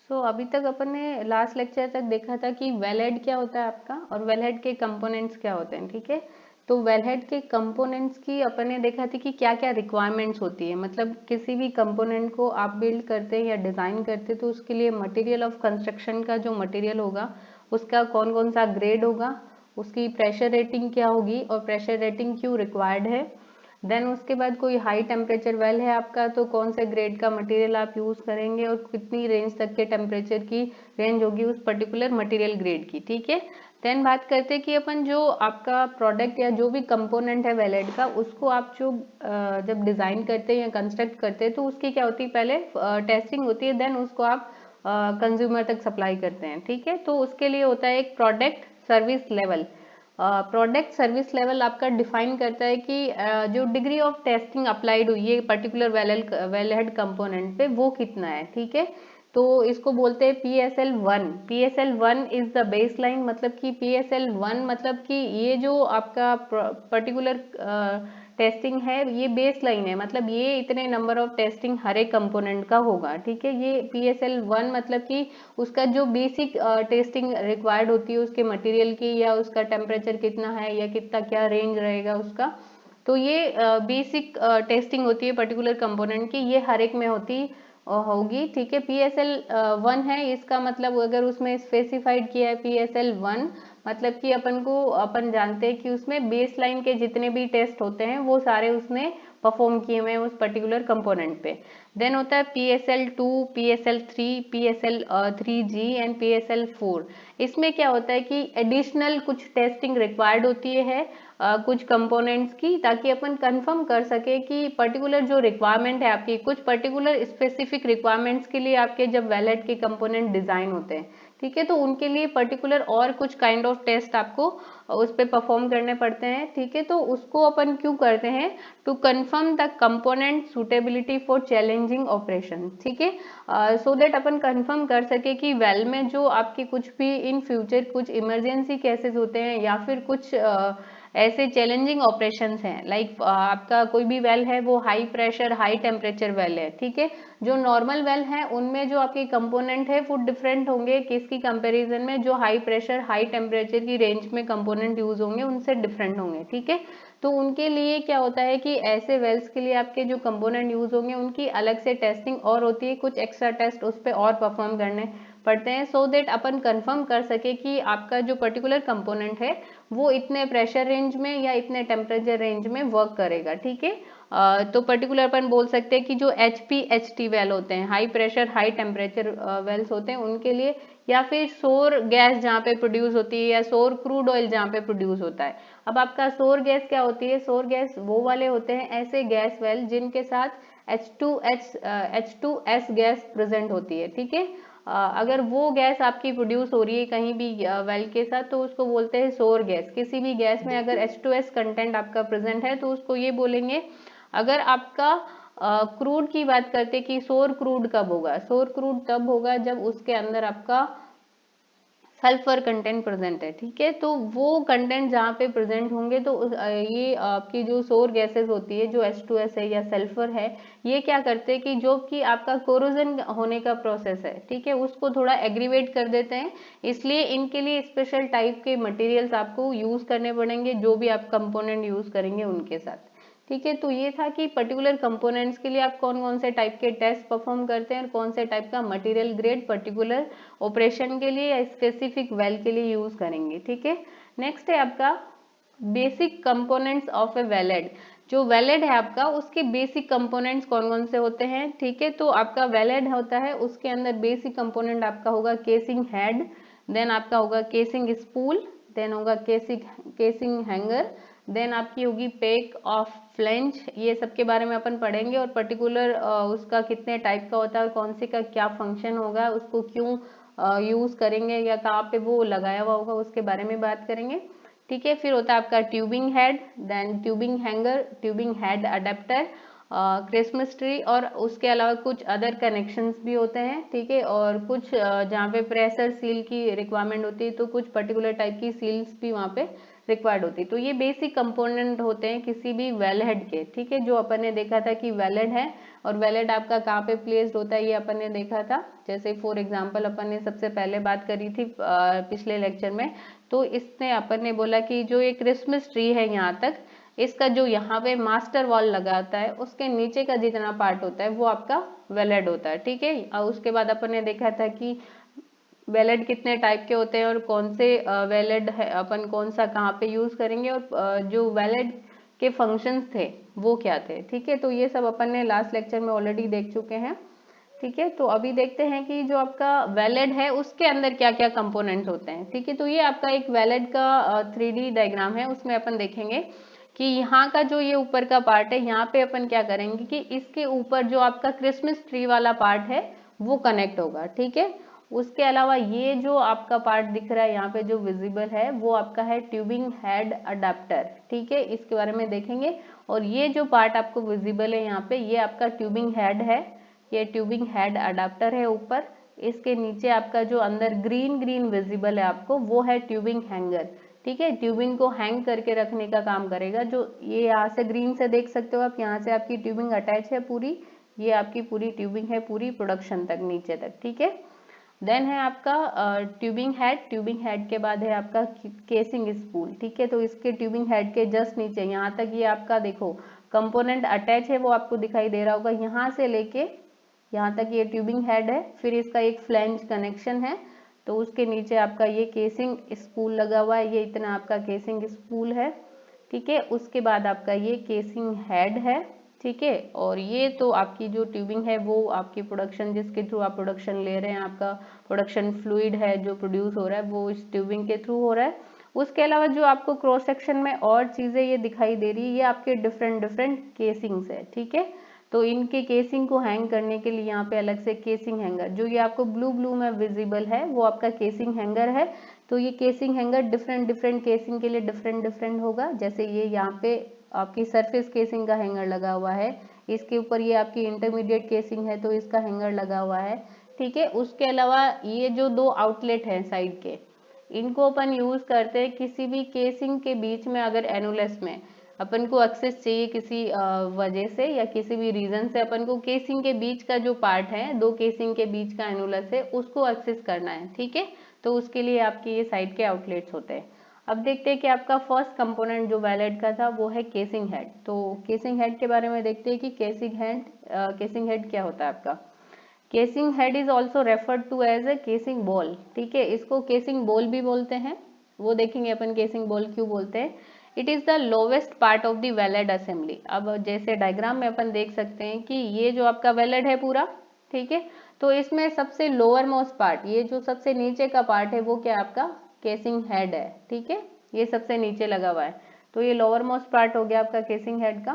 अभी तक अपन ने लास्ट लेक्चर तक देखा था कि वेल हेड क्या होता है आपका और वेल हेड के कंपोनेंट्स क्या होते हैं, ठीक है। तो वेल हेड के कंपोनेंट्स की अपन ने देखा था कि क्या क्या रिक्वायरमेंट्स होती है, मतलब किसी भी कंपोनेंट को आप बिल्ड करते हैं या डिज़ाइन करते हैं तो उसके लिए मटेरियल ऑफ कंस्ट्रक्शन का जो मटेरियल होगा उसका कौन कौन सा ग्रेड होगा, उसकी प्रेशर रेटिंग क्या होगी और प्रेशर रेटिंग क्यों रिक्वायर्ड है। देन उसके बाद कोई हाई टेम्परेचर वेल है आपका तो कौन से ग्रेड का मटेरियल आप यूज़ करेंगे और कितनी रेंज तक के टेम्परेचर की रेंज होगी उस पर्टिकुलर मटेरियल ग्रेड की, ठीक है। देन बात करते हैं कि अपन जो आपका प्रोडक्ट या जो भी कंपोनेंट है वेलेड का उसको आप जो जब डिज़ाइन करते हैं या कंस्ट्रक्ट करते हैं तो उसकी क्या होती है, पहले टेस्टिंग होती है, देन उसको आप कंज्यूमर तक सप्लाई करते हैं, ठीक है। तो उसके लिए होता है एक product service level. Product service level आपका डिफाइन करता है कि जो डिग्री ऑफ टेस्टिंग अप्लाइड हुई है पर्टिकुलर वेल हेड कंपोनेंट पे वो कितना है, ठीक है। तो इसको बोलते हैं PSL1। PSL1 is the base line, मतलब कि PSL1 मतलब कि ये जो आपका पर्टिकुलर टेस्टिंग है ये बेस लाइन है, मतलब ये इतने नंबर ऑफ टेस्टिंग हर एक कंपोनेंट का होगा, ठीक है। ये PSL1 मतलब कि उसका जो बेसिक टेस्टिंग रिक्वायर्ड होती है उसके मटेरियल की या उसका टेम्परेचर कितना है या कितना क्या रेंज रहेगा उसका, तो ये बेसिक टेस्टिंग होती है पर्टिकुलर कंपोनेंट की, ये हर एक में होगी, ठीक है। PSL1 है, इसका मतलब अगर उसमें स्पेसिफाइड किया है PSL1 मतलब कि अपन जानते हैं कि उसमें बेस लाइन के जितने भी टेस्ट होते हैं वो सारे उसने परफॉर्म किए हुए हैं उस पर्टिकुलर कंपोनेंट पे। देन होता है PSL2, PSL3, PSL3G and PSL4। इसमें क्या होता है कि एडिशनल कुछ टेस्टिंग रिक्वायर्ड होती है कुछ कंपोनेंट्स की, ताकि अपन कंफर्म कर सके कि पर्टिकुलर जो रिक्वायरमेंट है आपकी, कुछ पर्टिकुलर स्पेसिफिक रिक्वायरमेंट्स के लिए आपके जब वैलेट के कंपोनेंट डिजाइन होते हैं, ठीक है, तो उनके लिए पर्टिकुलर और कुछ काइंड ऑफ टेस्ट आपको उस पर परफॉर्म करने पड़ते हैं, ठीक है। तो उसको अपन क्यों करते हैं, to confirm the component suitability for challenging operation, ठीक है। सो दैट अपन कंफर्म कर सके कि वेल में जो आपके कुछ भी इन फ्यूचर कुछ इमरजेंसी केसेस होते हैं या फिर कुछ ऐसे चैलेंजिंग ऑपरेशंस हैं, लाइक आपका कोई भी वेल है वो high pressure high temperature well है, ठीक है। जो नॉर्मल वेल है उनमें जो आपके कंपोनेंट है वो डिफरेंट होंगे किसकी कंपैरिजन में, जो हाई प्रेशर हाई टेम्परेचर की रेंज में कंपोनेंट यूज होंगे उनसे डिफरेंट होंगे, ठीक है। तो उनके लिए क्या होता है कि ऐसे वेल्स के लिए आपके जो कंपोनेंट यूज होंगे उनकी अलग से टेस्टिंग और होती है, कुछ एक्स्ट्रा टेस्ट उस पर और परफॉर्म करने पड़ते हैं, सो देट अपन कंफर्म कर सके कि आपका जो पर्टिकुलर कंपोनेंट है वो इतने प्रेशर रेंज में या इतने टेम्परेचर रेंज में वर्क करेगा, ठीक है। तो पर्टिकुलर अपन बोल सकते हैं कि जो HPHT वेल होते हैं, high pressure high temperature wells होते हैं उनके लिए, या फिर सोर गैस जहाँ पे प्रोड्यूस होती है या सोर क्रूड ऑयल जहाँ पे प्रोड्यूस होता है। अब आपका सोर गैस क्या होती है, सोर गैस वो वाले होते हैं ऐसे गैस वेल जिनके साथ H2S गैस प्रेजेंट होती है, ठीक है। अगर वो गैस आपकी प्रोड्यूस हो रही है कहीं भी वेल के साथ तो उसको बोलते हैं सोर गैस। किसी भी गैस में अगर H2S कंटेंट आपका प्रेजेंट है तो उसको ये बोलेंगे। अगर आपका क्रूड की बात करते कि सोर क्रूड कब होगा, सोर क्रूड तब होगा जब उसके अंदर आपका सल्फर कंटेंट प्रेजेंट है, ठीक है। तो वो कंटेंट जहाँ पे प्रेजेंट होंगे तो ये आपकी जो सोर गैसेस होती है जो H2S है या सल्फर है, ये क्या करते हैं कि जो कि आपका कोरोजन होने का प्रोसेस है, ठीक है, उसको थोड़ा एग्रीवेट कर देते हैं। इसलिए इनके लिए स्पेशल टाइप के मटेरियल्स आपको यूज करने पड़ेंगे जो भी आप कंपोनेंट यूज करेंगे उनके साथ, ठीक है। तो ये था कि पर्टिकुलर कंपोनेंट्स के लिए आप कौन कौन से टाइप के टेस्ट परफॉर्म करते हैं और कौन से टाइप का मटेरियल ग्रेड पर्टिकुलर ऑपरेशन के लिए या स्पेसिफिक वेल के लिए यूज करेंगे, ठीक है। नेक्स्ट है आपका basic components of A valid. जो वेलेड है आपका उसके बेसिक कंपोनेंट्स कौन कौन से होते हैं, ठीक है। तो आपका वेलेड होता है उसके अंदर बेसिक कंपोनेंट आपका होगा केसिंग हेड, देन आपका होगा केसिंग स्पूल, देन होगा केसिंग हैंगर, देन आपकी होगी पेक ऑफ फ्लेंज। ये सब के बारे में अपन पढ़ेंगे और पर्टिकुलर उसका कितने टाइप का होता है और कौन से का क्या फंक्शन होगा, उसको क्यों यूज करेंगे या कहाँ पे वो लगाया हुआ होगा उसके बारे में बात करेंगे, ठीक है। फिर होता है आपका tubing head, then tubing hanger, tubing head adapter, Christmas tree, और उसके अलावा कुछ अदर कनेक्शंस भी होते हैं, ठीक है। और कुछ जहाँ पे प्रेशर सील की रिक्वायरमेंट होती है तो कुछ पर्टिकुलर टाइप की सील्स भी वहाँ पे रिक्वायर्ड होती है। तो ये बेसिक कंपोनेंट होते हैं किसी भी वेल हेड के, ठीक है। जो अपन ने देखा था कि वेल है, और वेल हेड आपका कहाँ पे प्लेस्ड होता है ये अपन ने देखा था। जैसे फॉर एग्जांपल अपन ने सबसे पहले बात करी थी पिछले लेक्चर में, तो इसने अपन ने बोला कि जो ये क्रिसमस ट्री है यहाँ तक, इसका जो यहाँ पे मास्टर वॉल लगाता है उसके नीचे का जितना पार्ट होता है वो आपका वेल हेड होता है, ठीक है। और उसके बाद अपन ने देखा था कि वेलेड कितने टाइप के होते हैं और कौन से वेलेड है अपन कौन सा कहाँ पे यूज करेंगे, और जो वेलेड के फंक्शंस थे वो क्या थे, ठीक है। तो ये सब अपन ने लास्ट लेक्चर में ऑलरेडी देख चुके हैं, ठीक है। तो अभी देखते हैं कि जो आपका वेलेड है उसके अंदर क्या क्या कंपोनेंट्स होते हैं, ठीक है। तो ये आपका एक वेलेड का 3D डायग्राम है, उसमें अपन देखेंगे कि यहाँ का जो ये ऊपर का पार्ट है, यहाँ पे अपन क्या करेंगे कि इसके ऊपर जो आपका क्रिसमस ट्री वाला पार्ट है वो कनेक्ट होगा, ठीक है। उसके अलावा ये जो आपका पार्ट दिख रहा है यहाँ पे जो विजिबल है वो आपका है ट्यूबिंग हेड अडेप्टर, ठीक है। इसके बारे में देखेंगे। और ये जो पार्ट आपको विजिबल है यहाँ पे, ये आपका ट्यूबिंग हेड है, ये ट्यूबिंग हेड अडेप्टर है ऊपर। इसके नीचे आपका जो अंदर ग्रीन ग्रीन विजिबल है आपको, वो है ट्यूबिंग हैंगर, ठीक है। ट्यूबिंग को हैंग करके रखने का काम करेगा। जो ये यहाँ से ग्रीन से देख सकते हो आप, यहाँ से आपकी ट्यूबिंग अटैच है पूरी, ये आपकी पूरी ट्यूबिंग है पूरी प्रोडक्शन तक नीचे तक, ठीक है। देन है आपका ट्यूबिंग हेड, ट्यूबिंग हेड के बाद है आपका केसिंग स्पूल, ठीक है। तो इसके ट्यूबिंग हेड के जस्ट नीचे यहाँ तक ये आपका देखो कंपोनेंट अटैच है, वो आपको दिखाई दे रहा होगा। यहाँ से लेके यहाँ तक ये ट्यूबिंग हेड है, फिर इसका एक फ्लैंज कनेक्शन है, तो उसके नीचे आपका ये केसिंग स्पूल लगा हुआ है, ये इतना आपका केसिंग स्पूल है, ठीक है। उसके बाद आपका ये केसिंग हेड है, ठीक है। और ये तो आपकी जो ट्यूबिंग है वो आपकी प्रोडक्शन जिसके थ्रू आप प्रोडक्शन ले रहे हैं, आपका प्रोडक्शन फ्लूइड है जो प्रोड्यूस हो रहा है वो इस ट्यूबिंग के थ्रू हो रहा है। उसके अलावा जो आपको क्रॉस सेक्शन में और चीजें ये दिखाई दे रही है, ये आपके डिफरेंट डिफरेंट केसिंग्स है, ठीक है। तो इनके केसिंग को हैंग करने के लिए यहाँ पे अलग से केसिंग हैंगर, जो ये आपको ब्लू ब्लू में विजिबल है वो आपका केसिंग हैंगर है। तो ये casing hanger different different casing के लिए डिफरेंट डिफरेंट होगा। जैसे ये यहाँ पे आपकी सरफेस केसिंग का हैंगर लगा हुआ है, इसके ऊपर ये आपकी इंटरमीडिएट केसिंग है तो इसका हैंगर लगा हुआ है, ठीक है। उसके अलावा ये जो दो आउटलेट हैं साइड के, इनको अपन यूज करते हैं किसी भी केसिंग के बीच में, अगर एनुलस में अपन को एक्सेस चाहिए किसी वजह से या किसी भी रीजन से, अपन को केसिंग के बीच का जो पार्ट है, दो केसिंग के बीच का एनुलस है, उसको एक्सेस करना है, ठीक है। तो उसके लिए आपके ये साइड के आउटलेट्स होते हैं। अब देखते हैं कि आपका फर्स्ट कंपोनेंट जो वेलेड का था वो है केसिंग हेड। तो केसिंग हेड के बारे में देखते हैं कि केसिंग हेड क्या होता है आपका। Casing head is also referred to as a casing bowl, ठीक है। इसको केसिंग बॉल भी बोलते हैं, वो देखेंगे अपन केसिंग बॉल क्यों बोलते हैं। It is the lowest part of the valid assembly. अब जैसे डायग्राम में अपन देख सकते हैं कि ये जो आपका वेलेड है पूरा, ठीक है, तो इसमें सबसे लोअर मोस्ट पार्ट, ये जो सबसे नीचे का पार्ट है वो क्या आपका केसिंग हेड है, ठीक है। ये सबसे नीचे लगा हुआ है, तो ये लोअर मोस्ट पार्ट हो गया आपका केसिंग हेड का,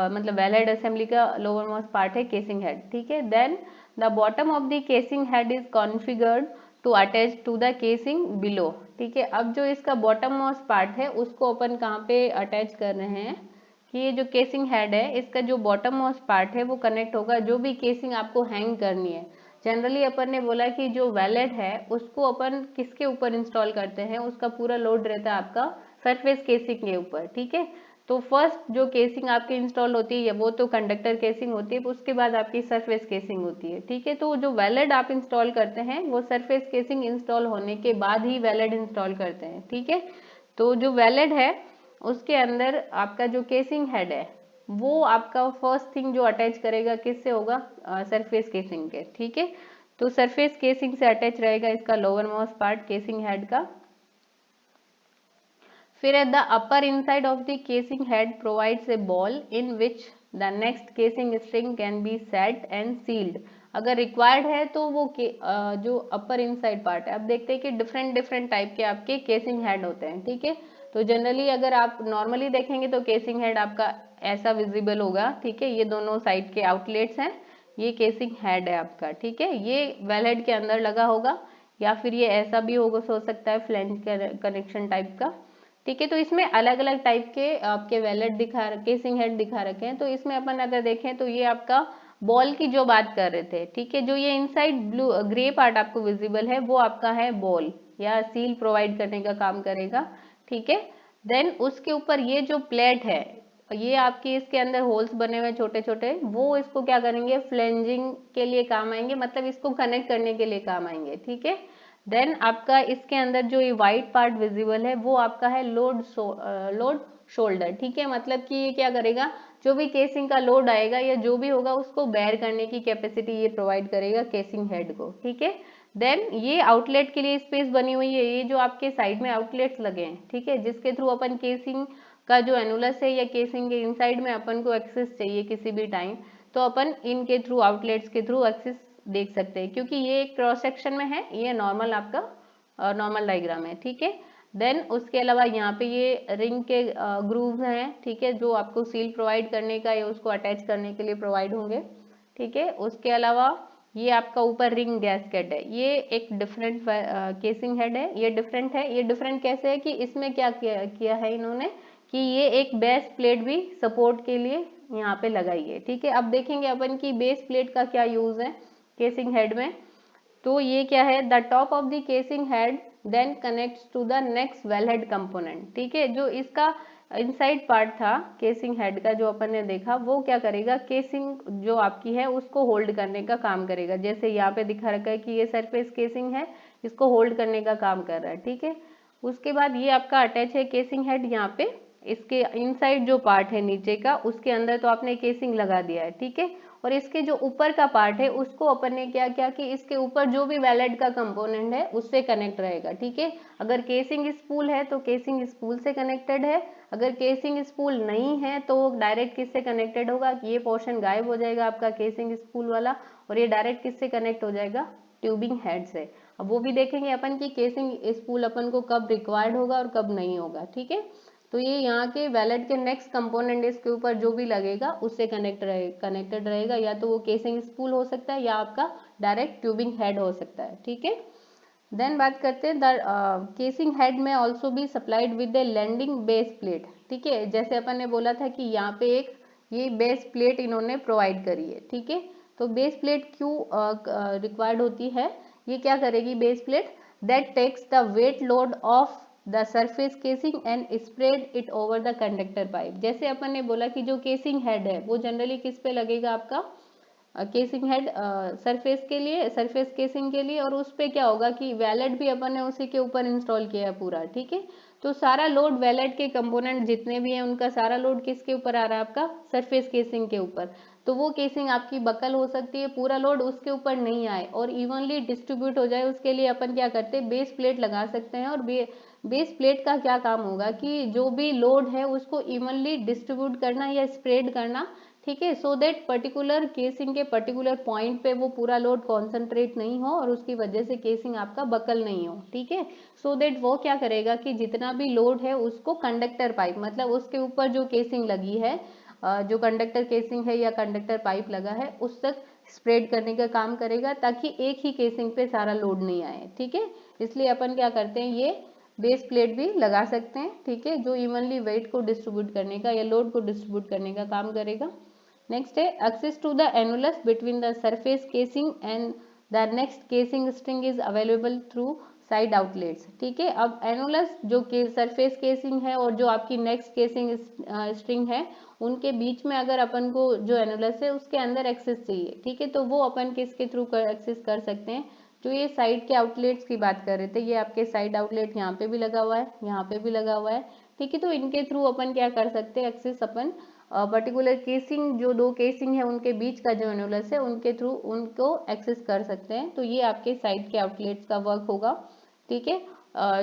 मतलब वेलेड असेंबली का लोअर मोस्ट पार्ट है केसिंग हेड, ठीक है। Then the bottom of the casing head is configured to attach to the casing below, ठीक है। अब जो इसका बॉटम मोस्ट पार्ट है उसको अपन कहाँ पे अटैच कर रहे हैं कि ये जो केसिंग हेड है इसका जो बॉटम मोस्ट पार्ट है वो कनेक्ट होगा जो भी केसिंग आपको हैंग करनी है। जनरली अपन ने बोला कि जो वेलेड है उसको अपन किसके ऊपर इंस्टॉल करते हैं, उसका पूरा लोड रहता है आपका सरफेस केसिंग के ऊपर, ठीक है। तो फर्स्ट जो केसिंग आपकी इंस्टॉल होती है वो तो कंडक्टर केसिंग होती है, उसके बाद आपकी सरफेस केसिंग होती है, ठीक है। तो जो वेलेड आप इंस्टॉल करते हैं वो सरफेस केसिंग इंस्टॉल होने के बाद ही वेलेड इंस्टॉल करते हैं, ठीक है। तो जो वेलेड है उसके अंदर आपका जो केसिंग हेड है वो आपका फर्स्ट थिंग जो अटैच करेगा किससे होगा, सरफेस केसिंग के, ठीक है। तो सरफेस केसिंग से अटैच रहेगा इसका lower most part casing head का। फिर at the upper inside of the casing head provides a ball in which the next casing string can be set and sealed। अगर रिक्वायर्ड है तो वो जो अपर इनसाइड पार्ट है, अब देखते हैं कि डिफरेंट डिफरेंट टाइप के आपके केसिंग हेड होते हैं, ठीक है। तो जनरली अगर आप नॉर्मली देखेंगे तो केसिंग हेड आपका ऐसा विजिबल होगा, ठीक है। ये दोनों साइड के आउटलेट्स हैं, ये केसिंग हेड है आपका, ठीक है। ये वेलहेड के अंदर लगा होगा या फिर ये ऐसा भी होगा, हो सकता है फ्लैंज कनेक्शन टाइप का, ठीक है। तो इसमें अलग अलग टाइप के आपके वेलेट केसिंग हेड दिखा रखे हैं। तो इसमें अपन अगर देखें तो ये आपका बॉल की जो बात कर रहे थे, ठीक है, जो ये इनसाइड ब्लू ग्रे पार्ट आपको विजिबल है वो आपका है बॉल या सील प्रोवाइड करने का काम करेगा, ठीक है। देन उसके ऊपर ये जो प्लेट है, ये आपकी इसके अंदर होल्स बने हुए छोटे छोटे, वो इसको क्या करेंगे, फ्लेंजिंग के लिए काम आएंगे, मतलब इसको कनेक्ट करने के लिए काम आएंगे, ठीक है। देन आपका इसके अंदर जो ये व्हाइट पार्ट विजिबल है वो आपका है लोड शोल्डर, ठीक है। मतलब कि ये क्या करेगा, जो भी केसिंग का लोड आएगा या जो भी होगा उसको बेयर करने की कैपेसिटी ये प्रोवाइड करेगा केसिंग हेड को, ठीक है। देन ये आउटलेट के लिए स्पेस बनी हुई है, ये जो आपके साइड में आउटलेट्स लगे हैं, ठीक है, जिसके थ्रू अपन केसिंग का जो एनुलस है या केसिंग के इनसाइड में अपन को एक्सेस चाहिए किसी भी टाइम, तो अपन इनके थ्रू, आउटलेट्स के थ्रू एक्सेस देख सकते हैं, क्योंकि ये एक क्रॉस सेक्शन में है, ये नॉर्मल आपका नॉर्मल डायग्राम है, ठीक है। देन उसके अलावा यहाँ पे ये रिंग के ग्रूव्स हैं, ठीक है, जो आपको सील प्रोवाइड करने का या उसको अटैच करने के लिए प्रोवाइड होंगे, ठीक है। उसके अलावा ये आपका ऊपर रिंग गैस्केट है, ये एक डिफरेंट केसिंग हेड है, ये डिफरेंट है। ये डिफरेंट कैसे है कि इसमें क्या किया है इन्होंने कि ये एक बेस प्लेट भी सपोर्ट के लिए यहाँ पे लगाई है, ठीक है। अब देखेंगे अपन की बेस प्लेट का क्या यूज है केसिंग हेड में। तो ये क्या है, the top of the casing head then connects to the next wellhead component, ठीक है। जो इसका इनसाइड पार्ट था केसिंग हेड का जो अपन ने देखा, वो क्या करेगा, केसिंग जो आपकी है उसको होल्ड करने का काम करेगा। जैसे यहाँ पे दिखा रखा है कि ये सरफेस केसिंग है, इसको होल्ड करने का काम कर रहा है, ठीक है। उसके बाद ये आपका अटैच है केसिंग हेड यहाँ पे, इसके इनसाइड जो पार्ट है नीचे का, उसके अंदर तो आपने केसिंग लगा दिया है, ठीक है। और इसके जो ऊपर का पार्ट है उसको अपन ने क्या किया कि इसके ऊपर जो भी वेलेड का कंपोनेंट है उससे कनेक्ट रहेगा, ठीक है। अगर केसिंग स्पूल है तो केसिंग स्पूल से कनेक्टेड है, अगर केसिंग स्पूल नहीं है तो डायरेक्ट किससे कनेक्टेड होगा, ये पोर्शन गायब हो जाएगा आपका केसिंग स्पूल वाला, और ये डायरेक्ट किससे कनेक्ट हो जाएगा, ट्यूबिंग हेड से। अब वो भी देखेंगे अपन की केसिंग स्पूल अपन को कब रिक्वायर्ड होगा और कब नहीं होगा, ठीक है। तो ये यहाँ के वैलेट के नेक्स्ट कंपोनेंट इसके ऊपर जो भी लगेगा उससे कनेक्टेड रहेगा, या तो वो केसिंग स्पूल हो सकता है या आपका डायरेक्ट ट्यूबिंग हेड हो सकता है, ठीक है। देन बात करते हैं द केसिंग हेड में ऑल्सो भी supplied with the landing base plate, ठीक है। जैसे अपन ने बोला था कि यहाँ पे एक ये बेस प्लेट इन्होंने प्रोवाइड करी है, ठीक है। तो बेस प्लेट क्यों रिक्वायर्ड होती है, ये क्या करेगी base plate, that takes the weight load of the surface casing and spread it over the conductor pipe. जैसे अपन ने बोला कि जो केसिंग हेड है वो जनरली किस पे लगेगा, आपका केसिंग हेड सरफेस के लिए, सरफेस केसिंग के लिए, और उस पे क्या होगा कि वैलेट भी अपन ने उसी के ऊपर इंस्टॉल किया है पूरा, ठीक है। तो सारा लोड वैलेट के कंपोनेंट जितने भी हैं उनका सारा लोड किसके ऊपर आ रहा है, आपका सरफेस केसिंग के ऊपर। तो वो केसिंग आपकी बकल हो सकती है, पूरा लोड उसके ऊपर नहीं आए और इवनली डिस्ट्रीब्यूट हो जाए, उसके लिए अपन क्या करते हैं, बेस प्लेट लगा सकते हैं। और बेस प्लेट का क्या काम होगा कि जो भी लोड है उसको इवनली डिस्ट्रीब्यूट करना या स्प्रेड करना, ठीक है, सो दैट पर्टिकुलर केसिंग के पर्टिकुलर पॉइंट पे वो पूरा लोड कॉन्सेंट्रेट नहीं हो और उसकी वजह से केसिंग आपका बकल नहीं हो, ठीक है। सो दैट वो क्या करेगा कि जितना भी लोड है उसको कंडक्टर पाइप, मतलब उसके ऊपर जो केसिंग लगी है, जो कंडक्टर केसिंग है या कंडक्टर पाइप लगा है, उस तक स्प्रेड करने का काम करेगा, ताकि एक ही केसिंग पे सारा लोड नहीं आए, ठीक है। इसलिए अपन क्या करते हैं, ये बेस प्लेट भी लगा सकते हैं, ठीक है, जो इवनली वेट को डिस्ट्रीब्यूट करने का या लोड को डिस्ट्रीब्यूट करने का काम करेगा। नेक्स्ट है access to the annulus between the surface casing and the next casing string is available through side outlets, ठीक है। अब एनुलस जो के सरफेस केसिंग है और जो आपकी नेक्स्ट केसिंग स्ट्रिंग है, उनके बीच में अगर अपन को जो एनुलस है उसके अंदर एक्सेस चाहिए, ठीक है, तो वो अपन किसके थ्रू एक्सेस कर सकते हैं, जो ये साइड के आउटलेट्स की बात कर रहे थे, ये आपके साइड आउटलेट यहाँ पे भी लगा हुआ है, यहाँ पे भी लगा हुआ है, ठीक है। तो इनके थ्रू अपन क्या कर सकते हैं, एक्सेस अपन पर्टिकुलर केसिंग, जो दो केसिंग है उनके बीच का जो एनुलस है उनके थ्रू उनको एक्सेस कर सकते हैं। तो ये आपके साइड के आउटलेट्स का वर्क होगा, ठीक है।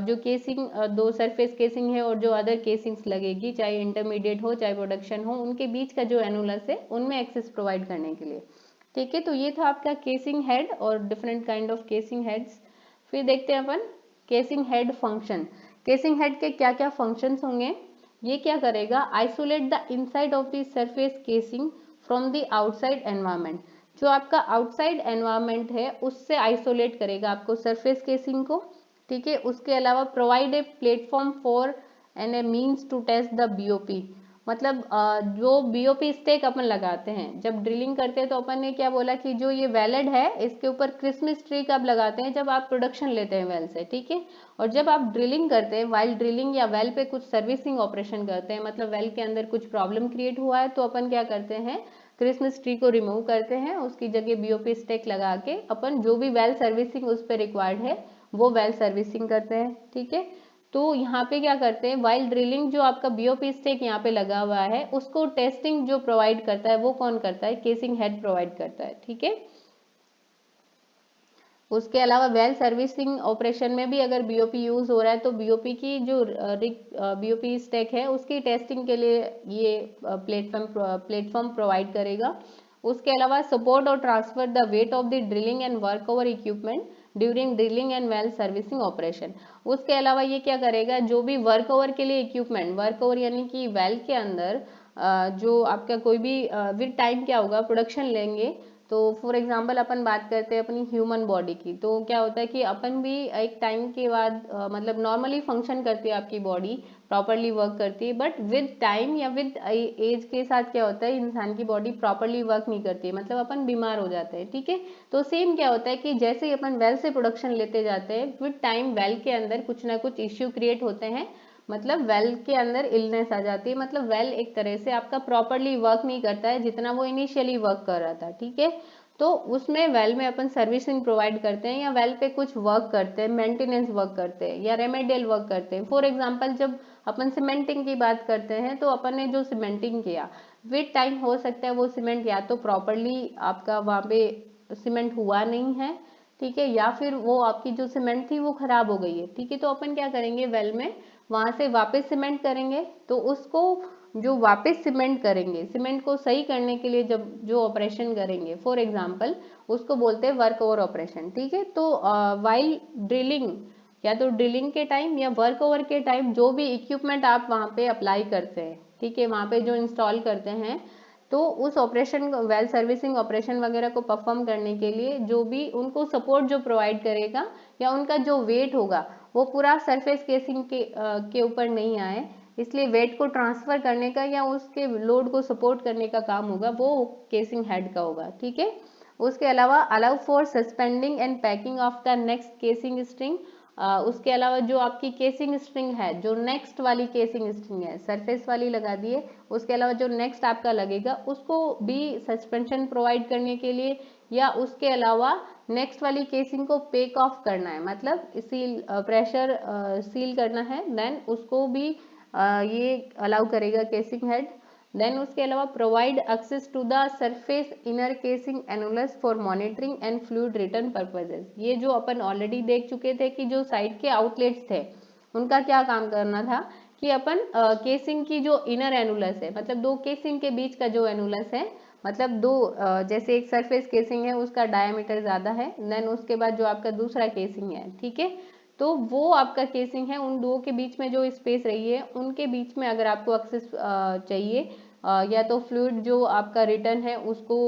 जो केसिंग दो सरफेस केसिंग है और जो अदर केसिंग्स लगेगी, चाहे इंटरमीडिएट हो चाहे प्रोडक्शन हो, उनके बीच का जो एनुलस है उनमें एक्सेस प्रोवाइड करने के लिए, ठीक है। तो ये था आपका केसिंग हेड और different kind of casing heads. फिर देखते हैं अपन casing head function. Casing head के क्या क्या फंक्शंस होंगे, ये क्या करेगा, isolate the inside of the surface casing from the outside environment. जो आपका आउटसाइड एनवायरनमेंट है उससे आइसोलेट करेगा आपको सरफेस केसिंग को, ठीक है। उसके अलावा provide a platform for and a means to test the BOP. मतलब जो बीओपी स्टेक अपन लगाते हैं जब ड्रिलिंग करते हैं, तो अपन ने क्या बोला कि जो ये वेलेड है इसके ऊपर क्रिसमस ट्री कब लगाते हैं, जब आप प्रोडक्शन लेते हैं वेल से, ठीक है। और जब आप ड्रिलिंग करते हैं, वाइल ड्रिलिंग या वेल पे कुछ सर्विसिंग ऑपरेशन करते हैं, मतलब वेल के अंदर कुछ प्रॉब्लम क्रिएट हुआ है, तो अपन क्या करते हैं, क्रिसमस ट्री को रिमूव करते हैं, उसकी जगह बीओपी स्टेक लगा के अपन जो भी वेल सर्विसिंग उस पर रिक्वायर्ड है वो वेल सर्विसिंग करते हैं, ठीक है। तो यहाँ पे क्या करते हैं, वाइल ड्रिलिंग जो आपका बीओपी स्टेक यहाँ पे लगा हुआ है उसको टेस्टिंग जो प्रोवाइड करता है वो कौन करता है, केसिंग हेड प्रोवाइड करता है, ठीक है। उसके अलावा वेल सर्विसिंग ऑपरेशन में भी अगर बीओपी यूज हो रहा है तो बीओपी की जो बीओपी स्टेक है उसकी टेस्टिंग के लिए ये प्लेटफॉर्म प्रोवाइड करेगा। उसके अलावा सपोर्ट और transfer the weight of the drilling and work over equipment during drilling and well servicing operation. उसके अलावा ये क्या करेगा, जो भी वर्क ओवर के लिए इक्विपमेंट, वर्क ओवर यानी कि वेल के अंदर जो आपका कोई भी विद टाइम क्या होगा, प्रोडक्शन लेंगे, तो फॉर एग्जांपल अपन बात करते हैं अपनी ह्यूमन बॉडी की, तो क्या होता है कि अपन भी एक टाइम के बाद मतलब नॉर्मली फंक्शन करती है आपकी बॉडी, प्रॉपरली वर्क करती है, बट विद टाइम या विद एज के साथ क्या होता है, इंसान की बॉडी प्रॉपरली वर्क नहीं करती है, मतलब अपन बीमार हो जाते हैं, ठीक है। तो सेम क्या होता है कि जैसे ही अपन वेल से प्रोडक्शन लेते जाते हैं, विद टाइम वेल के अंदर कुछ ना कुछ इश्यू क्रिएट होते हैं, मतलब वेल के अंदर इलनेस आ जाती है, मतलब वेल एक तरह से आपका प्रॉपरली वर्क नहीं करता है जितना वो इनिशियली वर्क कर रहा था, ठीक है। तो उसमें वेल में अपन सर्विसिंग प्रोवाइड करते हैं या वेल पे कुछ वर्क करते हैं, मेंटेनेंस वर्क करते हैं या रेमेडियल वर्क करते हैं। फॉर एग्जांपल जब अपन सीमेंटिंग की बात करते हैं, तो अपन ने जो सीमेंटिंग किया विद टाइम हो सकता है वो सीमेंट या तो प्रॉपरली आपका वहाँ पे सीमेंट हुआ नहीं है, ठीक है, या फिर वो आपकी जो सीमेंट थी वो खराब हो गई है, ठीक है। तो अपन क्या करेंगे, वेल में वहां से वापस सीमेंट करेंगे, तो उसको जो वापस सीमेंट करेंगे, सीमेंट को सही करने के लिए जब जो ऑपरेशन करेंगे, फॉर एग्जांपल उसको बोलते हैं वर्क ओवर ऑपरेशन, ठीक है। तो वाइल ड्रिलिंग या तो ड्रिलिंग के टाइम या वर्क ओवर के टाइम जो भी इक्विपमेंट आप वहां पे अप्लाई करते हैं, ठीक है, वहां पे जो इंस्टॉल करते हैं, तो उस ऑपरेशन वेल सर्विसिंग ऑपरेशन वगैरह को परफॉर्म करने के लिए जो भी उनको सपोर्ट जो प्रोवाइड करेगा या उनका जो वेट होगा वो पूरा सरफेस केसिंग के ऊपर नहीं आए, इसलिए वेट को ट्रांसफर करने का या उसके लोड को सपोर्ट करने का काम होगा वो केसिंग हेड का होगा, ठीक है। उसके अलावा allow for suspending and packing of the next casing string. उसके अलावा जो आपकी केसिंग स्ट्रिंग है, जो नेक्स्ट वाली केसिंग स्ट्रिंग है, सरफेस वाली लगा दिए, उसके अलावा जो नेक्स्ट आपका लगेगा उसको भी सस्पेंशन प्रोवाइड करने के लिए या उसके अलावा नेक्स्ट वाली केसिंग को पेक ऑफ करना है, मतलब सील प्रेशर सील करना है, देन उसको भी ये अलाउ करेगा केसिंग हेड। देन उसके अलावा provide access to the surface inner casing annulus for monitoring and fluid return purposes. ये जो अपन ऑलरेडी देख चुके थे कि जो साइड के आउटलेट्स थे उनका क्या काम करना था कि अपन केसिंग की जो इनर एनुलस है, मतलब दो केसिंग के बीच का जो एनुलस है, मतलब दो जैसे एक सरफेस केसिंग है उसका डायमीटर ज्यादा है, देन उसके बाद जो आपका दूसरा केसिंग है, ठीक है, तो वो आपका केसिंग है, उन दो के बीच में जो स्पेस रही है उनके बीच में अगर आपको एक्सेस चाहिए या तो फ्लूइड जो आपका रिटर्न है उसको,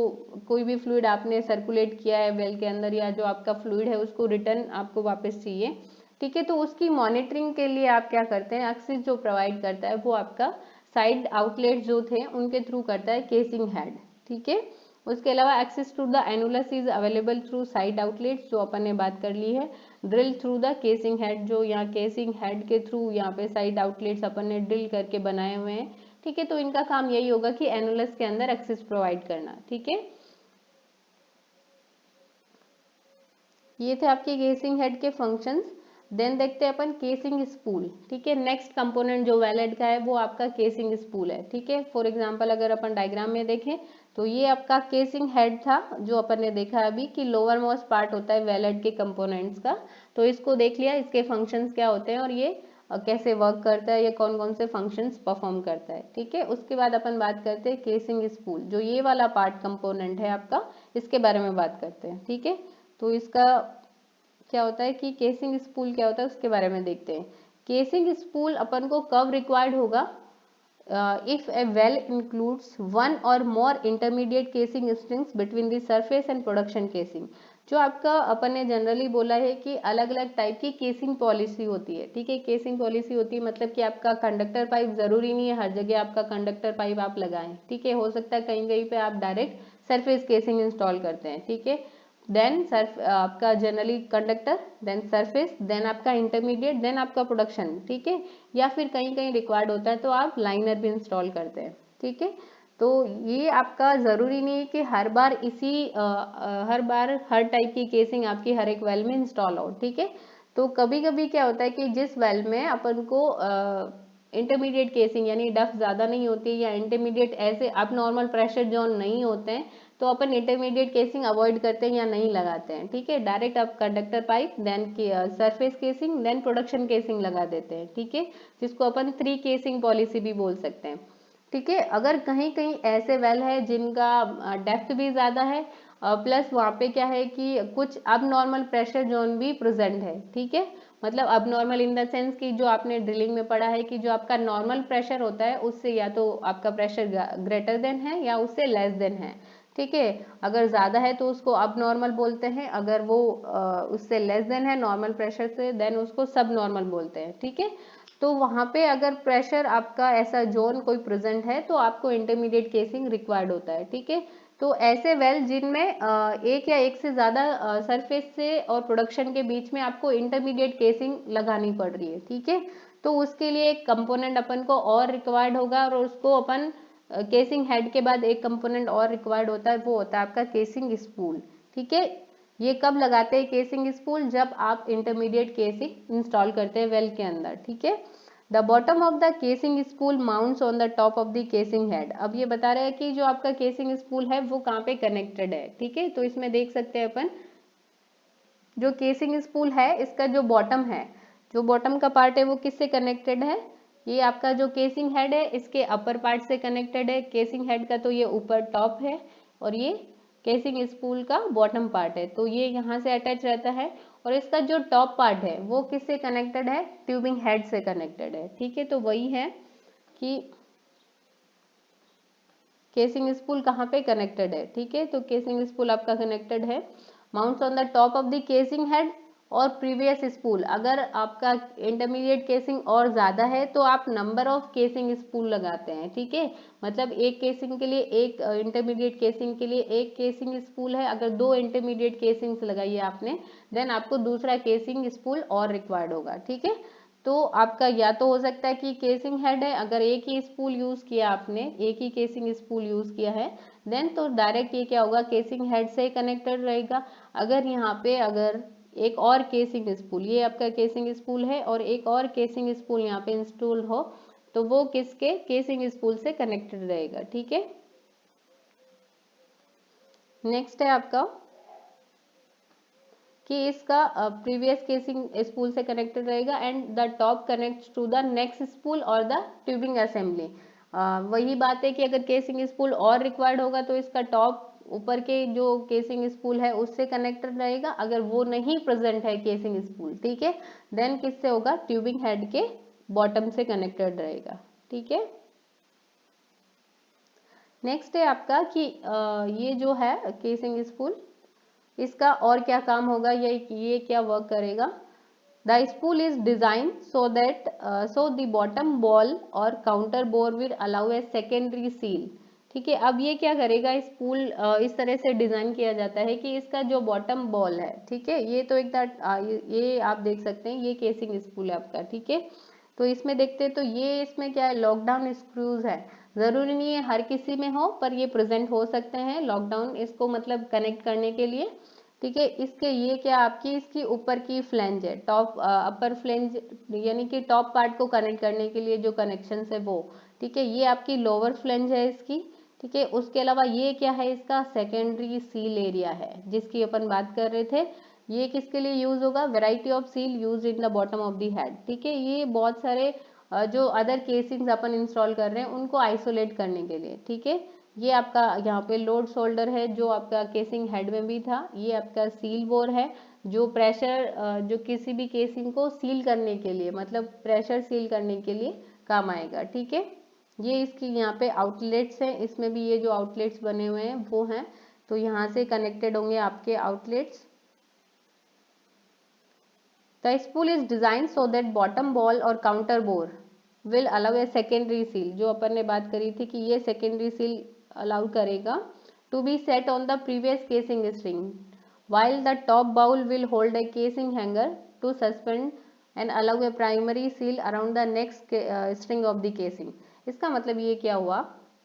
कोई भी फ्लूइड आपने सर्कुलेट किया है वेल के अंदर या जो आपका फ्लूइड है उसको रिटर्न आपको वापस चाहिए, ठीक है, तो उसकी मॉनिटरिंग के लिए आप क्या करते हैं, एक्सेस जो प्रोवाइड करता है वो आपका साइड आउटलेट जो थे उनके थ्रू करता है केसिंग हेड, ठीक है। उसके अलावा access to the annulus is available through side outlets जो अपन ने बात कर ली है। Drill through the casing head, जो यहाँ केसिंग हेड के थ्रू यहाँ पे साइड आउटलेट्स अपन ने ड्रिल करके बनाए हुए हैं, ठीक है, तो इनका काम यही होगा कि एनुलस के अंदर एक्सेस प्रोवाइड करना, ठीक है। ये थे आपके केसिंग हेड के फंक्शंस। देन देखते हैं अपन केसिंग स्पूल, ठीक है, नेक्स्ट कंपोनेंट जो वेलेड का है वो आपका केसिंग स्पूल है, ठीक है। फॉर एग्जांपल अगर अपन डायग्राम में देखें तो ये आपका केसिंग हेड था जो अपन ने देखा अभी कि लोअर मोस्ट पार्ट होता है वेलेड के कंपोनेंट्स का, तो इसको देख लिया, इसके फंक्शंस क्या होते हैं और ये कैसे वर्क करता है, ये कौन कौन से फंक्शंस परफॉर्म करता है, ठीक है। उसके बाद अपन बात करते हैं केसिंग स्पूल, जो ये वाला पार्ट कंपोनेंट है आपका, इसके बारे में बात करते हैं, ठीक है। तो इसका क्या होता है कि केसिंग स्पूल क्या होता है उसके बारे में देखते हैं। केसिंग स्पूल अपन को कब रिक्वायर्ड होगा, if a well includes one or more intermediate casing strings between the surface and production casing। जो आपका अपन ने जनरली बोला है कि अलग अलग टाइप की केसिंग पॉलिसी होती है, ठीक है। केसिंग पॉलिसी होती है मतलब कि आपका कंडक्टर पाइप जरूरी नहीं है हर जगह आपका कंडक्टर पाइप आप लगाएं, ठीक है। हो सकता है कहीं कहीं पे आप डायरेक्ट सरफेस केसिंग इंस्टॉल करते हैं, ठीक है। देन आपका generally conductor, then surface, then आपका इंटरमीडिएट, देन आपका प्रोडक्शन, ठीक है। या फिर कहीं कहीं रिक्वायर्ड होता है तो आप लाइनर भी इंस्टॉल करते हैं, ठीक है। तो ये आपका ज़रूरी नहीं है कि हर बार हर बार हर टाइप की केसिंग आपकी हर एक वेल में इंस्टॉल हो, ठीक है। तो कभी कभी क्या होता है कि जिस वेल में अपन को इंटरमीडिएट केसिंग यानी डफ ज़्यादा नहीं होती या इंटरमीडिएट ऐसे अब नॉर्मल प्रेशर जोन नहीं होते हैं तो अपन इंटरमीडिएट केसिंग अवॉइड करते हैं या नहीं लगाते हैं, ठीक है। डायरेक्ट आप conductor pipe, then surface casing, then production casing लगा देते हैं, ठीक है। जिसको अपन 3 केसिंग पॉलिसी भी बोल सकते हैं, ठीक है। अगर कहीं कहीं ऐसे वेल है जिनका डेप्थ भी ज़्यादा है प्लस वहाँ पे क्या है कि कुछ अब नॉर्मल प्रेशर जोन भी प्रेजेंट है, ठीक है। मतलब अब नॉर्मल इन द सेंस कि जो आपने ड्रिलिंग में पढ़ा है कि जो आपका नॉर्मल प्रेशर होता है उससे या तो आपका प्रेशर ग्रेटर देन है या उससे लेस देन है, ठीक है। अगर ज़्यादा है तो उसको अब नॉर्मल बोलते हैं, अगर वो उससे लेस देन है नॉर्मल प्रेशर से देन उसको सब नॉर्मल बोलते हैं, ठीक है। तो वहाँ पे अगर प्रेशर आपका ऐसा जोन कोई प्रेजेंट है तो आपको इंटरमीडिएट केसिंग रिक्वायर्ड होता है, ठीक है। तो ऐसे वेल जिनमें एक या एक से ज़्यादा सरफेस से और प्रोडक्शन के बीच में आपको इंटरमीडिएट केसिंग लगानी पड़ रही है, ठीक है। तो उसके लिए एक कंपोनेंट अपन को और रिक्वायर्ड होगा और उसको अपन केसिंग हेड के बाद एक कंपोनेंट और रिक्वायर्ड होता है, वो होता है आपका केसिंग स्पूल, ठीक है। ये कब लगाते हैं केसिंग स्पूल? जब आप इंटरमीडिएट केसिंग इंस्टॉल करते हैं वेल के अंदर, ठीक है। The bottom of the casing spool mounts on the top of the casing head. अब ये बता रहे हैं कि जो आपका केसिंग स्पूल है वो कहाँ पे कनेक्टेड है, ठीक है। तो इसमें देख सकते हैं अपन जो केसिंग स्पूल है इसका जो बॉटम है, जो बॉटम का पार्ट है वो किससे कनेक्टेड है? ये आपका जो केसिंग हेड है इसके अपर पार्ट से कनेक्टेड है। केसिंग हेड का तो ये ऊपर टॉप है और ये केसिंग स्पूल का बॉटम पार्ट है, तो ये यहाँ से अटैच रहता है। और इसका जो टॉप पार्ट है वो किससे कनेक्टेड है? ट्यूबिंग हेड से कनेक्टेड है, ठीक है। तो वही है कि केसिंग स्पूल कहाँ पे कनेक्टेड है, ठीक है। तो केसिंग स्पूल आपका कनेक्टेड है mounts on the top of the casing head और प्रीवियस स्पूल। अगर आपका इंटरमीडिएट केसिंग और ज़्यादा है तो आप नंबर ऑफ केसिंग स्पूल लगाते हैं, ठीक है। मतलब एक केसिंग के लिए एक इंटरमीडिएट केसिंग के लिए एक केसिंग स्पूल है, अगर 2 इंटरमीडिएट केसिंग्स लगाइए आपने देन आपको दूसरा केसिंग स्पूल और रिक्वायर्ड होगा, ठीक है। तो आपका या तो हो सकता है कि केसिंग हेड है, अगर एक ही स्पूल यूज़ किया आपने, एक ही केसिंग स्पूल यूज़ किया है देन तो डायरेक्ट ये क्या होगा केसिंग हेड से कनेक्टेड रहेगा। अगर यहाँ पे अगर एक और केसिंग स्पूल, ये आपका केसिंग स्पूल है और एक और केसिंग स्पूल यहाँ पे इंस्टॉल हो तो वो किसके केसिंग स्पूल से कनेक्टेड रहेगा, ठीक है। नेक्स्ट है आपका कि इसका प्रीवियस केसिंग स्पूल से कनेक्टेड रहेगा and the top connects to the next spool और द ट्यूबिंग असेंबली। वही बात है कि अगर केसिंग स्पूल और रिक्वायर्ड होगा तो इसका टॉप ऊपर के जो केसिंग स्पूल है उससे कनेक्टेड रहेगा, अगर वो नहीं प्रेजेंट है केसिंग स्पूल, ठीक है, देन किससे होगा ट्यूबिंग हेड के बॉटम से कनेक्टेड रहेगा, ठीक है। नेक्स्ट है आपका कि ये जो है केसिंग स्पूल इसका और क्या काम होगा, ये क्या वर्क करेगा? The spool is design so that so the bottom ball और counter bore will allow a secondary seal, ठीक है। अब ये क्या करेगा स्पूल इस तरह से डिजाइन किया जाता है कि इसका जो बॉटम बॉल है, ठीक है, ये तो ये आप देख सकते हैं ये केसिंग स्पूल है आपका, ठीक है। तो इसमें देखते हैं तो ये इसमें क्या है लॉकडाउन स्क्रूज है, जरूरी नहीं है हर किसी में हो पर ये प्रेजेंट हो सकते हैं लॉकडाउन इसको मतलब कनेक्ट करने के लिए, ठीक है। इसके ये क्या आपकी इसकी ऊपर की फ्लेंज है टॉप अपर फ्लेंज यानी कि टॉप पार्ट को कनेक्ट करने के लिए जो कनेक्शन है वो, ठीक है। ये आपकी लोअर फ्लेंज है इसकी, ठीक है। उसके अलावा ये क्या है इसका सेकेंडरी सील एरिया है जिसकी अपन बात कर रहे थे। ये किसके लिए यूज होगा? Variety of seal use in the bottom of the head, ठीक है। ये बहुत सारे जो अदर केसिंग्स अपन इंस्टॉल कर रहे हैं उनको आइसोलेट करने के लिए, ठीक है। ये आपका यहाँ पे लोड शोल्डर है जो आपका केसिंग हेड में भी था, ये आपका सील बोर है जो प्रेशर जो किसी भी केसिंग को सील करने के लिए मतलब प्रेशर सील करने के लिए काम आएगा, ठीक है। ये इसकी यहाँ पे आउटलेट्स हैं, इसमें भी ये जो आउटलेट्स बने हुए हैं वो हैं, तो यहाँ से कनेक्टेड होंगे आपके outlets, the spool is design so that bottom ball और counter bore will allow a secondary seal, जो अपन ने बात करी थी कि ये सेकेंडरी सील अलाउ करेगा to be set on the previous casing string, while the top bowl will hold a casing hanger to suspend and allow a primary seal around the next string of the casing। इसका मतलब ये क्या हुआ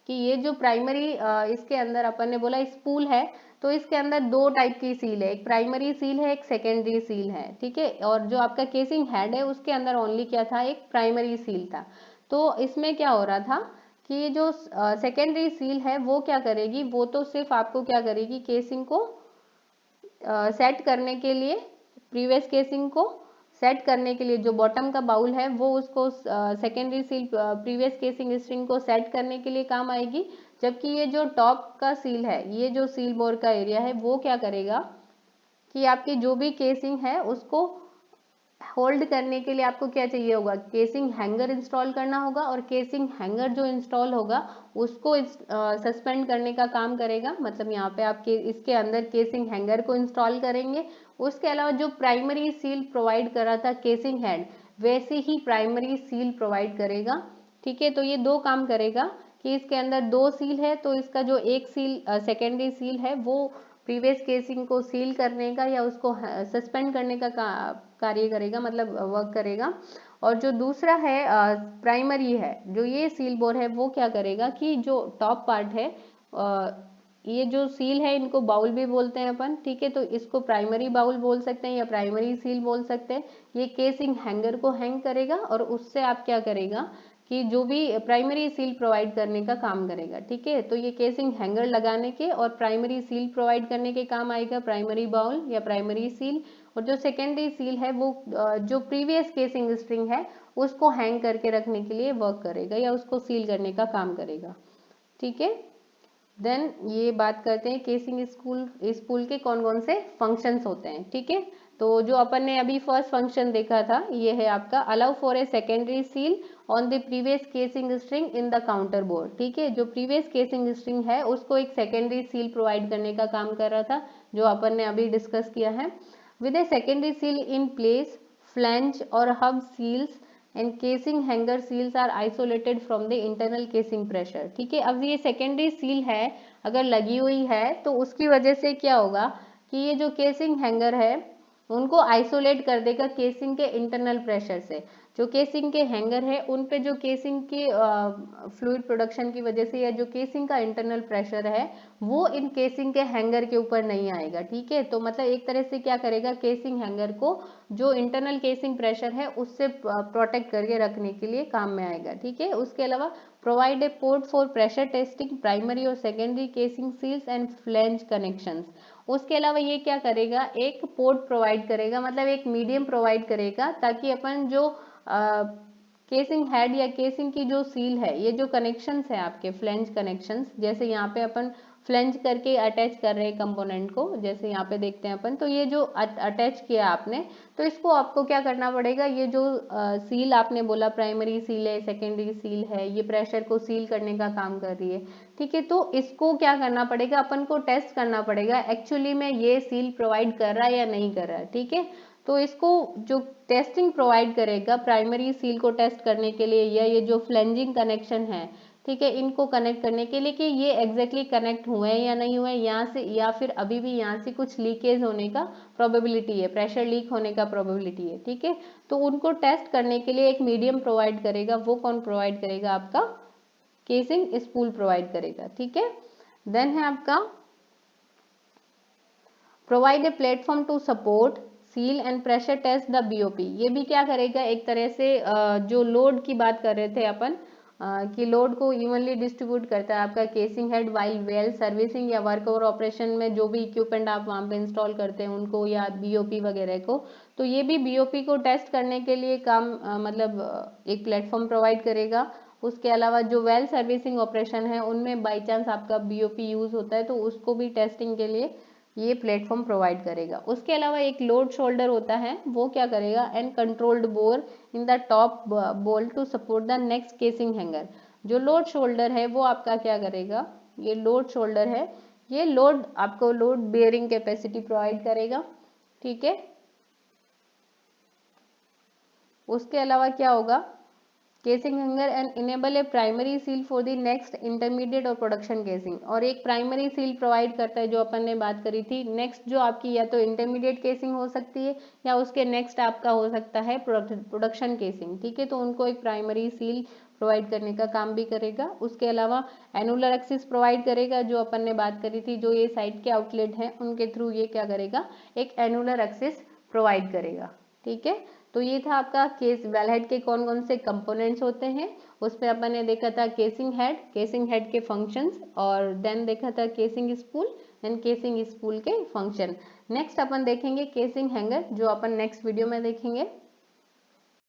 कि ये जो primary इसके अंदर अपन ने बोला स्पूल है, तो इसके अंदर दो टाइप की सील है, एक प्राइमरी सील है, एक सेकेंडरी सील है, ठीक है। और जो आपका केसिंग हेड है उसके अंदर ओनली क्या था, एक प्राइमरी सील था। तो इसमें क्या हो रहा था कि जो सेकेंडरी सील है वो क्या करेगी, वो तो सिर्फ आपको क्या करेगी, केसिंग को सेट करने के लिए, प्रीवियस केसिंग को सेट करने के लिए जो बॉटम का बाउल है वो उसको secondary seal previous casing string को सेट करने के लिए काम आएगी, जबकि ये जो टॉप का सील है, ये जो सील बोर का एरिया है वो क्या करेगा कि आपकी जो भी केसिंग है उसको होल्ड करने के लिए आपको क्या चाहिए होगा, केसिंग हैंगर इंस्टॉल करना होगा, और केसिंग हैंगर जो इंस्टॉल होगा उसको सस्पेंड करने का काम करेगा। मतलब यहाँ पे आप इसके अंदर केसिंग हैंगर को इंस्टॉल करेंगे। उसके अलावा जो प्राइमरी सील प्रोवाइड कर रहा था केसिंग हेड, वैसे ही प्राइमरी सील प्रोवाइड करेगा, ठीक है। तो ये दो काम करेगा कि इसके अंदर दो सील है, तो इसका जो एक सील सेकेंडरी सील है वो प्रीवियस केसिंग को सील करने का या उसको सस्पेंड करने का कार्य करेगा, मतलब वर्क करेगा। और जो दूसरा है प्राइमरी है, जो ये सील बोर है वो क्या करेगा कि जो टॉप पार्ट है, ये जो सील है इनको बाउल भी बोलते हैं अपन, ठीक है। तो इसको प्राइमरी बाउल बोल सकते हैं या प्राइमरी सील बोल सकते हैं। ये केसिंग हैंगर को हैंग करेगा और उससे आप क्या करेगा कि जो भी प्राइमरी सील प्रोवाइड करने का काम करेगा, ठीक है। तो ये केसिंग हैंगर लगाने के और प्राइमरी सील प्रोवाइड करने के काम आएगा, प्राइमरी बाउल या प्राइमरी सील। और जो सेकेंडरी सील है वो जो प्रीवियस केसिंग स्ट्रिंग है उसको हैंग करके रखने के लिए वर्क करेगा या उसको सील करने का काम करेगा, ठीक है। देन ये बात करते हैं केसिंग स्पूल के कौन कौन से फंक्शंस होते हैं, ठीक है। तो जो अपन ने अभी फर्स्ट फंक्शन देखा था ये है आपका allow for a secondary seal on the previous casing string in the counter board, ठीक है। जो प्रीवियस केसिंग स्ट्रिंग है उसको एक सेकेंडरी सील प्रोवाइड करने का काम कर रहा था, जो अपन ने अभी डिस्कस किया है। With a secondary seal in place, flange और hub seals and casing hanger seals are isolated from the internal casing pressure, ठीक है। अब ये सेकेंडरी सील है अगर लगी हुई है तो उसकी वजह से क्या होगा कि ये जो केसिंग हैंगर है उनको आइसोलेट कर देगा केसिंग के इंटरनल प्रेशर से। जो केसिंग के हैंगर है उन पे जो केसिंग की फ्लूइड प्रोडक्शन की वजह से या जो केसिंग का इंटरनल प्रेशर है वो इन केसिंग के हैंगर के ऊपर नहीं आएगा, ठीक है। तो मतलब एक तरह से क्या करेगा, केसिंग हैंगर को जो इंटरनल केसिंग प्रेशर है उससे प्रोटेक्ट करके रखने के लिए काम में आएगा, ठीक है। उसके अलावा provide a port for pressure testing primary और secondary casing seals and flange connections. उसके अलावा ये क्या करेगा, एक पोर्ट प्रोवाइड करेगा, मतलब एक मीडियम प्रोवाइड करेगा ताकि अपन जो केसिंग हेड या केसिंग की जो सील है, ये जो कनेक्शंस है आपके फ्लैंज कनेक्शंस, जैसे यहाँ पे अपन फ्लैंज करके अटैच कर रहे हैं कंपोनेंट को, जैसे यहाँ पे देखते हैं अपन, तो ये जो अटैच किया आपने, तो इसको आपको क्या करना पड़ेगा, ये जो सील आपने बोला प्राइमरी सील है, सेकेंडरी सील है, ये प्रेशर को सील करने का काम कर रही है, ठीक है। तो इसको क्या करना पड़ेगा, अपन को टेस्ट करना पड़ेगा एक्चुअली में ये सील प्रोवाइड कर रहा है या नहीं कर रहा है, ठीक है। तो इसको जो टेस्टिंग प्रोवाइड करेगा प्राइमरी सील को टेस्ट करने के लिए या ये जो फ्लैंजिंग कनेक्शन है, ठीक है, इनको कनेक्ट करने के लिए कि ये एग्जैक्टली कनेक्ट हुए हैं या नहीं हुए, यहाँ से या फिर अभी भी यहाँ से कुछ लीकेज होने का प्रोबेबिलिटी है, प्रेशर लीक होने का प्रोबेबिलिटी है, ठीक है। तो उनको टेस्ट करने के लिए एक मीडियम प्रोवाइड करेगा, वो कौन प्रोवाइड करेगा, आपका केसिंग स्पूल प्रोवाइड करेगा, ठीक है। देन है आपका provide a platform to support seal and pressure test the BOP. ये भी क्या करेगा, एक तरह से जो लोड की बात कर रहे थे अपन कि लोड को इवनली डिस्ट्रीब्यूट करता है आपका casing head while well servicing या वर्क ओवर ऑपरेशन में जो भी इक्विपमेंट आप वहाँ पे इंस्टॉल करते हैं उनको या बीओपी वगैरह को, तो ये भी बीओपी को टेस्ट करने के लिए काम मतलब एक प्लेटफॉर्म प्रोवाइड करेगा। उसके अलावा जो वेल सर्विसिंग ऑपरेशन है उनमें बाई चांस आपका बीओपी यूज होता है तो उसको भी टेस्टिंग के लिए ये प्लेटफॉर्म प्रोवाइड करेगा। उसके अलावा एक लोड शोल्डर होता है, वो क्या करेगा, and controlled bore in the top bowl to support the next casing hanger. जो लोड शोल्डर है वो आपका क्या करेगा, ये लोड शोल्डर है, ये लोड आपको लोड बेयरिंग कैपेसिटी प्रोवाइड करेगा, ठीक है। उसके अलावा क्या होगा, casing hanger and enable A primary seal for the next intermediate और प्रोडक्शन केसिंग, और एक प्राइमरी सील प्रोवाइड करता है जो अपन ने बात करी थी। नेक्स्ट जो आपकी या तो इंटरमीडिएट केसिंग हो सकती है या उसके नेक्स्ट आपका हो सकता है प्रोडक्शन केसिंग, ठीक है। तो उनको एक प्राइमरी सील प्रोवाइड करने का काम भी करेगा। उसके अलावा एनुलर एक्सिस प्रोवाइड करेगा, जो अपन ने बात करी थी, जो ये साइड के आउटलेट हैं उनके थ्रू ये क्या करेगा, एक एनुलर एक्सिस प्रोवाइड करेगा, ठीक है। तो ये था आपका केस वेलहेड के कौन कौन से कंपोनेंट्स होते हैं। उसमें अपन ने देखा था केसिंग हेड के फंक्शंस, और देन देखा था casing spool and casing spool के फंक्शन। नेक्स्ट अपन देखेंगे केसिंग हैंगर, जो अपन नेक्स्ट वीडियो में देखेंगे।